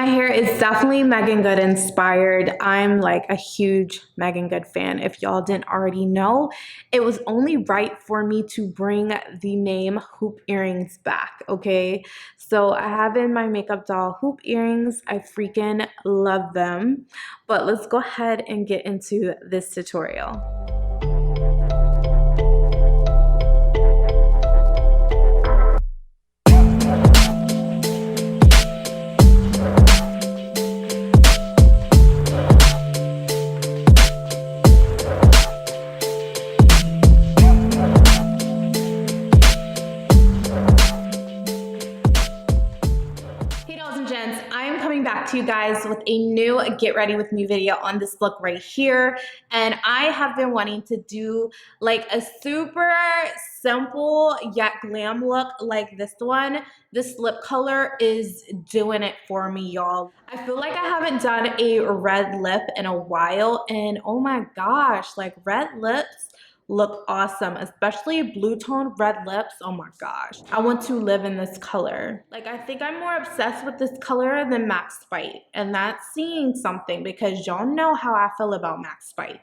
hair is definitely Meagan Good inspired. I'm like a huge Meagan Good fan. If y'all didn't already know, it was only right for me to bring the name hoop earrings back, okay? So I have in my Makeupd0ll hoop earrings. I freaking love them. But let's go ahead and get into this tutorial. Back to you guys with a new get ready with me video on this look right here. And I have been wanting to do like a super simple yet glam look like this one. This lip color is doing it for me, y'all. I feel like I haven't done a red lip in a while, and oh my gosh, like red lips look awesome, especially blue tone red lips. Oh my gosh, I want to live in this color. Like, I think I'm more obsessed with this color than Makeupd0ll, and that's saying something because y'all know how I feel about Makeupd0ll.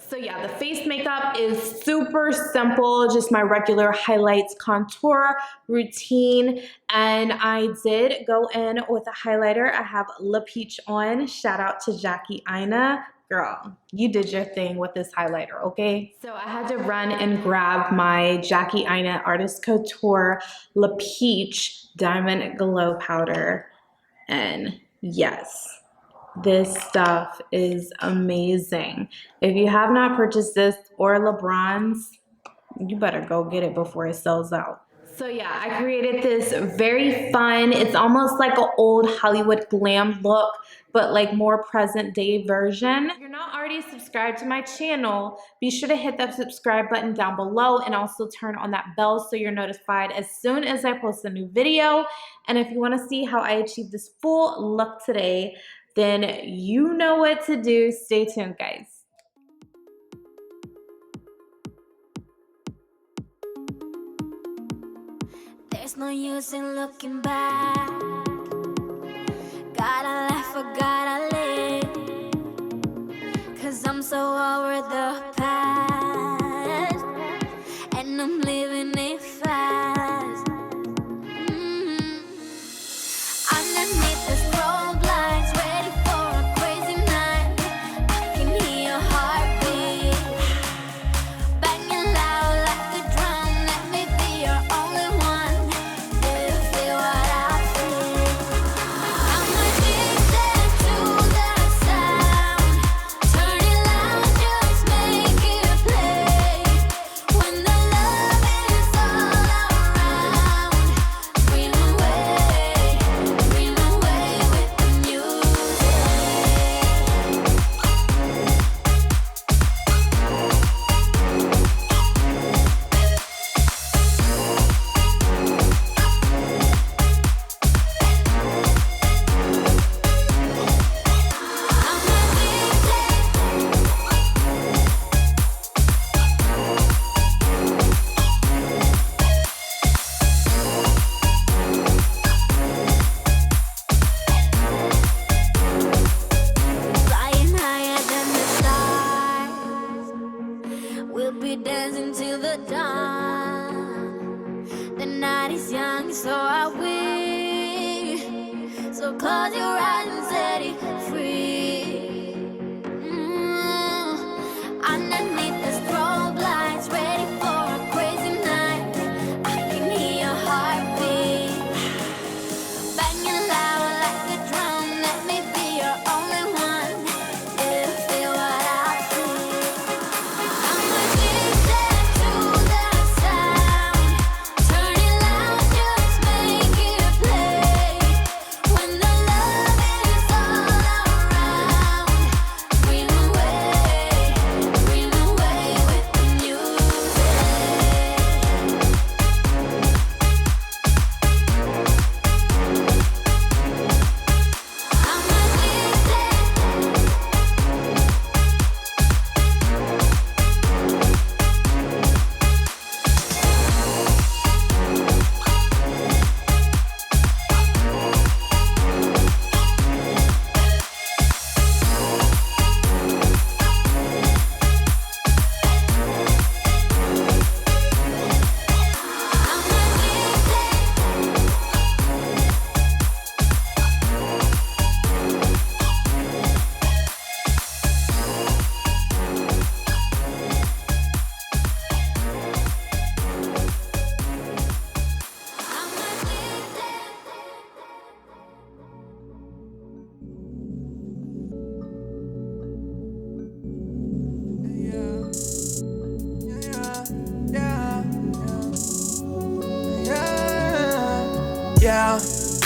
So yeah, the face makeup is super simple, just my regular highlights, contour routine, and I did go in with a highlighter. I have La Peach on. Shout out to Jackie Ina. Girl, you did your thing with this highlighter, okay? So I had to run and grab my Jackie Ina Artist Couture La Peach Diamond Glow Powder. And yes, this stuff is amazing. If you have not purchased this or LeBron's, you better go get it before it sells out. So yeah, I created this very fun, it's almost like an old Hollywood glam look, but like more present day version. If you're not already subscribed to my channel, be sure to hit that subscribe button down below and also turn on that bell so you're notified as soon as I post a new video. And if you want to see how I achieved this full look today, then you know what to do. Stay tuned, guys. There's no use in looking back. Gotta laugh or gotta live, 'cause I'm so over the past, and I'm living it fast. Underneath the strobe lights, ready for a crazy night. I can hear your heartbeat banging loud like a drum. Let me be your only one. Do you feel what I feel? I'm addicted to the sound. Turn it loud, just make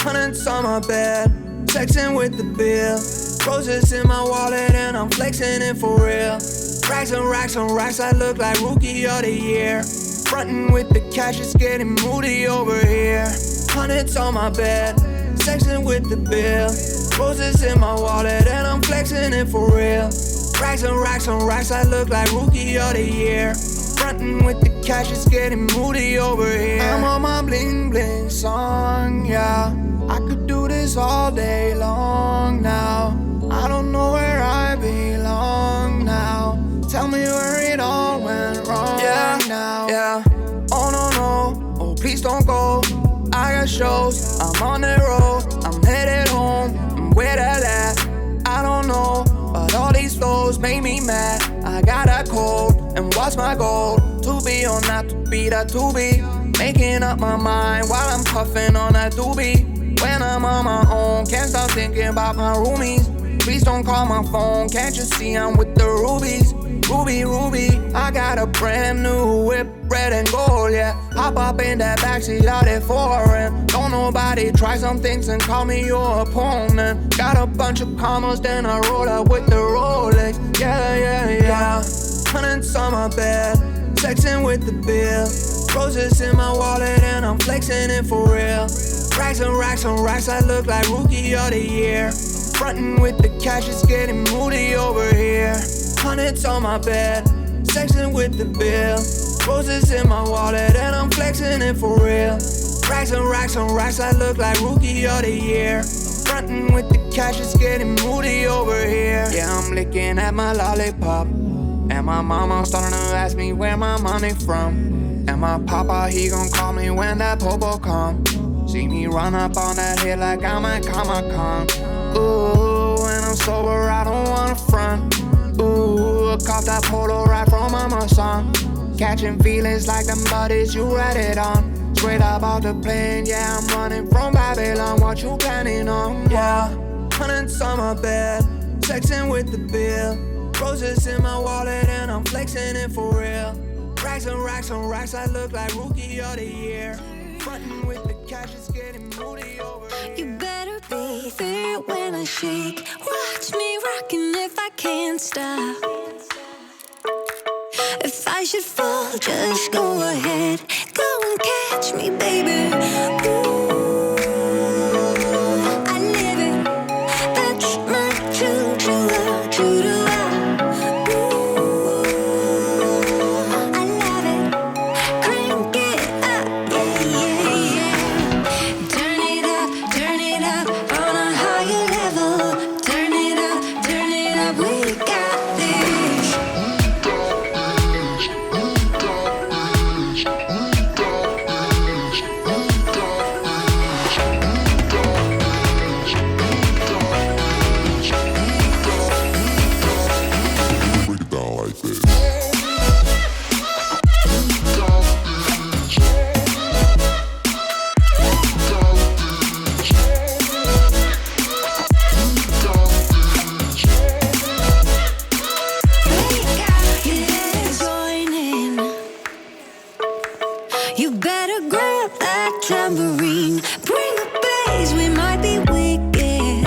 Hundreds on my bed, sexing with the bill. Roses in my wallet and I'm flexing it for real. Racks and racks and racks, I look like rookie of the year. Frontin' with the cash, it's getting moody over here. Hundreds on my bed, sexing with the bill. Roses in my wallet and I'm flexing it for real. Racks and racks and racks, I look like rookie of the year. Frontin' with the cash, it's getting moody over here. I'm on my bling bling song, yeah. I could do this all day long now. I don't know where I belong now. Tell me where it all went wrong now. Yeah, oh no, no, oh please don't go. I got shows, I'm on the road. I'm headed home, I'm where that at? I don't know, but all these flows make me mad. I got a cold, and what's my goal? To be or not to be, that to be. Making up my mind while I'm puffing on that doobie. When I'm on my own, can't stop thinking about my roomies. Please don't call my phone, can't you see I'm with the rubies? Ruby, Ruby, I got a brand new whip, red and gold, yeah. Hop up in that backseat out at foreign. Don't nobody try some things and call me your opponent. Got a bunch of commas, then I roll up with the Rolex. Yeah, yeah, yeah. Hundreds on my bed, sexing with the bill. Roses in my wallet and I'm flexing it for real. Racks and racks and racks, I look like rookie of the year. Frontin' with the cash, it's getting moody over here. Hundreds on my bed, sexing with the bill. Roses in my wallet and I'm flexing it for real. Racks and racks and racks, I look like rookie of the year. Frontin' with the cash, it's getting moody over here. Yeah, I'm licking at my lollipop, and my mama starting to ask me where my money from. And my papa, he gon' call me when that popo come. See me run up on that hill like I'm at Comic-Con. Ooh, when I'm sober, I don't wanna front. Ooh, I caught that polo right from my son. Catching feelings like them buddies you read it on. Straight up off the plane, yeah, I'm running from Babylon. What you planning on? Yeah, hundreds on my bed, sexing with the bill. Roses in my wallet and I'm flexing it for real. Racks and racks and racks, I look like rookie of the year. Frontin' with the cash, it's getting moody over here. You better be there when I shake. Watch me rockin' if I can't stop. If I should fall, just go ahead. Go and catch me, baby. Ooh, I live it. That's my choo-choo-la, choo-choo-la. Ooh, I love it. Crank it up, yeah, yeah, yeah. Turn it up on a higher level. Turn it up, we got this. Break it down like this. You better grab that tambourine. Bring the bass, we might be wicked.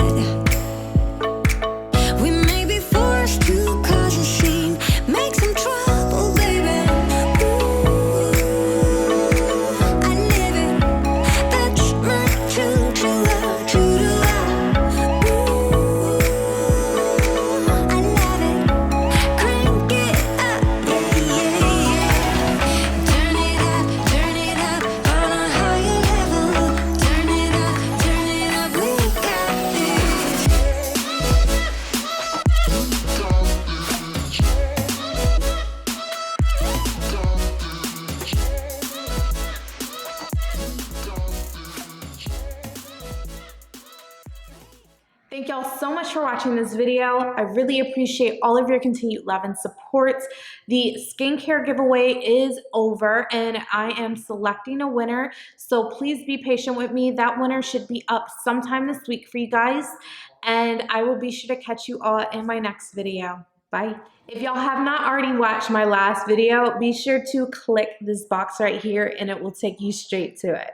We may be forced to cause a scene. Make some trouble, baby. Ooh, I live it. That's my choo-choo-la, choo-choo-la. Ooh, I love it. Crank it up, yeah, yeah, yeah. Turn it up on a higher level. Turn it up, we got this. Thank y'all so much for watching this video. I really appreciate all of your continued love and support. The skincare giveaway is over and I am selecting a winner. So please be patient with me. That winner should be up sometime this week for you guys. And I will be sure to catch you all in my next video. Bye. If y'all have not already watched my last video, be sure to click this box right here and it will take you straight to it.